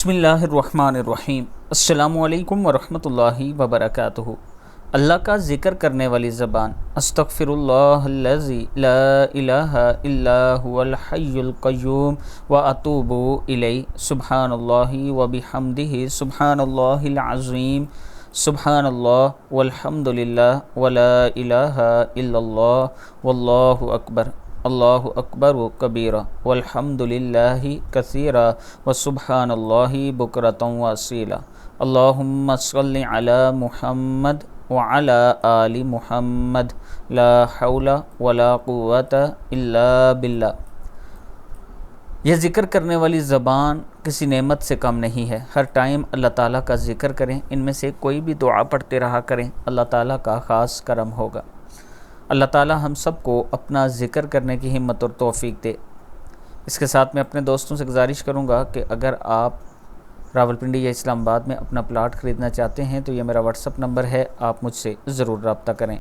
بسم اللہ الرحمن الرحیم۔ السلام علیکم ورحمۃ اللہ وبرکاتہ۔ اللہ کا ذکر کرنے والی زبان۔ استغفر اللہ الذی لا الہ الا هو الحی القیوم واتوب الیہ۔ سبحان اللہ وبحمدہ سبحان اللہ العظیم۔ سبحان اللہ والحمد للہ ولا الہ الا اللہ واللہ اکبر۔ اللہ اکبر و کبیرہ والحمد للہ کثیرہ وسبحان اللہ بکرۃ و اصیلا۔ اللہم صل علی محمد وعلی آل محمد، لا حول ولا قوۃ الا باللہ۔ یہ ذکر کرنے والی زبان کسی نعمت سے کم نہیں ہے۔ ہر ٹائم اللہ تعالیٰ کا ذکر کریں، ان میں سے کوئی بھی دعا پڑھتے رہا کریں، اللہ تعالیٰ کا خاص کرم ہوگا۔ اللہ تعالیٰ ہم سب کو اپنا ذکر کرنے کی ہمت اور توفیق دے۔ اس کے ساتھ میں اپنے دوستوں سے گزارش کروں گا کہ اگر آپ راولپنڈی یا اسلام آباد میں اپنا پلاٹ خریدنا چاہتے ہیں تو یہ میرا واٹس اپ نمبر ہے، آپ مجھ سے ضرور رابطہ کریں۔